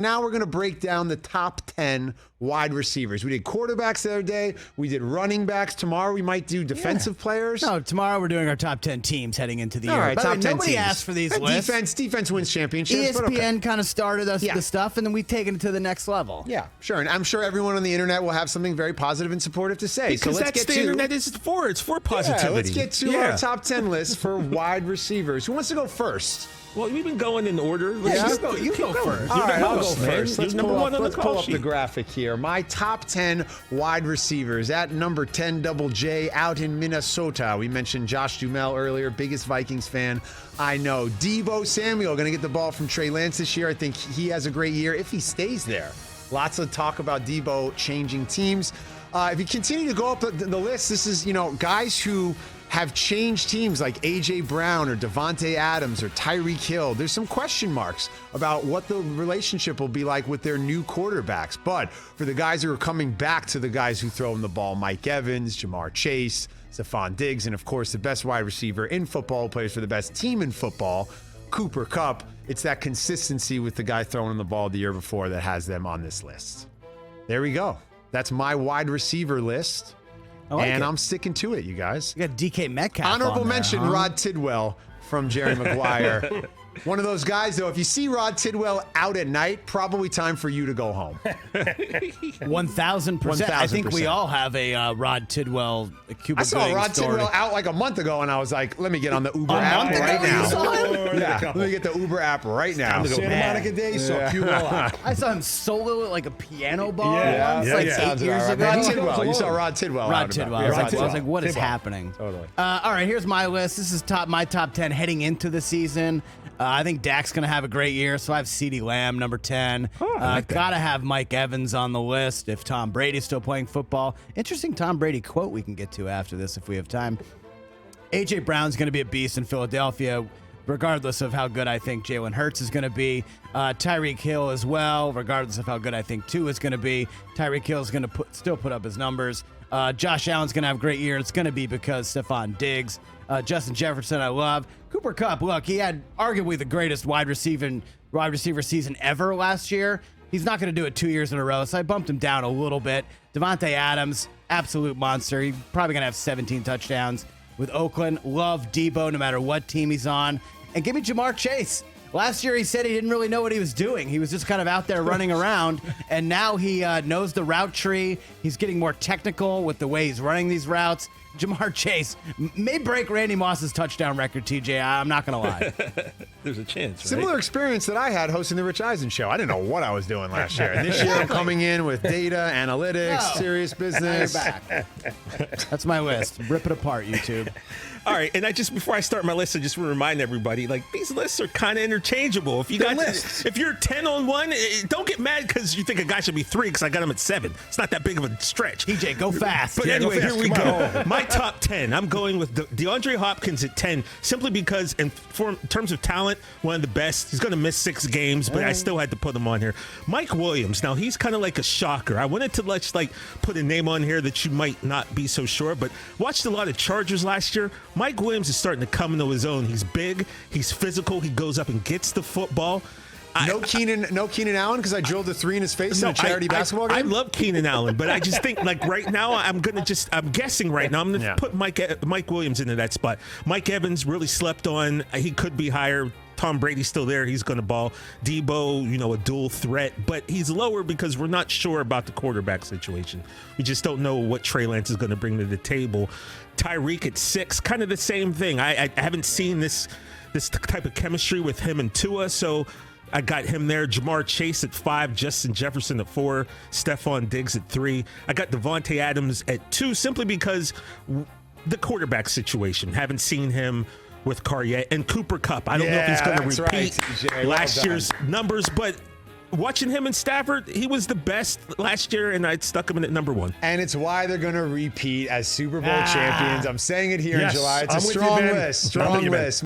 Now we're going to break down the top 10 wide receivers. We did quarterbacks the other day. We did running backs. Tomorrow we might do defensive players. No, tomorrow we're doing our top 10 teams heading into the year. All right, By the top way, 10 nobody teams. asked for these lists. Defense wins championships. ESPN kind of started us the stuff, and then we've taken it to the next level. Yeah, sure. And I'm sure everyone on the internet will have something very positive and supportive to say. Because so let's that's get the internet is for. It's for positivity. Yeah, let's get to our top 10 list for wide receivers. Who wants to go first? Well, we've been going in order. You go first. All right, I'll go host, man. first. You're Let's number pull one on the let's call pull up sheet. the graphic here. My top 10 wide receivers. At number 10, Double J, out in Minnesota. We mentioned Josh Duhamel earlier, biggest Vikings fan I know. Deebo Samuel going to get the ball from Trey Lance this year. I think he has a great year if he stays there. Lots of talk about Deebo changing teams. If you continue to go up the list, this is, guys who have changed teams like A.J. Brown or Davante Adams or Tyreek Hill. There's some question marks about what the relationship will be like with their new quarterbacks. But for the guys who are coming back to the guys who throw them the ball, Mike Evans, Jamar Chase, Stephon Diggs, and of course the best wide receiver in football, who plays for the best team in football, Cooper Kupp. It's that consistency with the guy throwing the ball the year before that has them on this list. There we go. That's my wide receiver list. And I'm sticking to it, you guys. You got DK Metcalf. Honorable on there, mention, Rod Tidwell from Jerry Maguire. One of those guys, though, if you see Rod Tidwell out at night, probably time for you to go home. 1,000%. I think we all have a Rod Tidwell Cuba I saw Gooding Rod story. Tidwell out like a month ago, and I was like, let me get on the Uber app right now. Let me get the Uber app right now. Santa Monica Days, saw Cuba out. I saw him solo at like a piano bar once, Yeah, like yeah. 8 years ago. Rod Tidwell. You saw Rod Tidwell. Rod Tidwell. I was like, what is Tidwell. happening? Totally. All right, here's my list. This is my top 10 heading into the season. I think Dak's going to have a great year, so I have CeeDee Lamb, number 10. Got to have Mike Evans on the list if Tom Brady's still playing football. Interesting Tom Brady quote we can get to after this if we have time. A.J. Brown's going to be a beast in Philadelphia, regardless of how good I think Jalen Hurts is going to be. Tyreek Hill as well, regardless of how good I think Tua is going to be. Tyreek Hill is going to still put up his numbers. Josh Allen's going to have a great year. It's going to be because Stephon Diggs. Justin Jefferson, I love. Cooper Kupp, look, he had arguably the greatest wide receiver season ever last year. He's not going to do it 2 years in a row, so I bumped him down a little bit. Davante Adams, absolute monster. He's probably going to have 17 touchdowns with Oakland. Love Deebo no matter what team he's on. And give me Jamar Chase. Last year, he said he didn't really know what he was doing. He was just kind of out there running around, and now he knows the route tree. He's getting more technical with the way he's running these routes. Jamar Chase may break Randy Moss's touchdown record, TJ. I'm not going to lie. There's a chance, right? Similar experience that I had hosting the Rich Eisen Show. I didn't know what I was doing last year. And this year, I'm coming in with data, analytics, serious business. That's my list. Rip it apart, YouTube. All right, and before I start my list, I just want to remind everybody, these lists are kind of interchangeable. If you're 10 on one, don't get mad because you think a guy should be 3 because I got him at 7. It's not that big of a stretch. TJ, go fast. But go fast. here we Come go. on. My top 10. I'm going with DeAndre Hopkins at 10, simply because in terms of talent, one of the best. He's going to miss 6 games, but I still had to put him on here. Mike Williams. Now, he's kind of like a shocker. I wanted to put a name on here that you might not be so sure, but watched a lot of Chargers last year. Mike Williams is starting to come into his own. He's big. He's physical. He goes up and gets the football. No Keenan Allen because I drilled a 3 in his face in a charity basketball game? I love Keenan Allen, but I just think right now I'm guessing right now I'm going to put Mike Williams into that spot. Mike Evans really slept on. He could be higher. Tom Brady's still there. He's going to ball. Deebo, a dual threat, but he's lower because we're not sure about the quarterback situation. We just don't know what Trey Lance is going to bring to the table. Tyreek at 6, kind of the same thing. I haven't seen this type of chemistry with him and Tua, so I got him there. Jamar Chase at 5, Justin Jefferson at 4, Stephon Diggs at 3. I got Davante Adams at 2, simply because the quarterback situation. Haven't seen him with Carr yet. And Cooper Kupp. I don't know if he's going to repeat last year's numbers, but watching him in Stafford, he was the best last year, and I stuck him in at number 1. And it's why they're going to repeat as Super Bowl champions. I'm saying it here in July. It's a I'm with you, strong Ben. list. I'm with Strong you, Ben. list.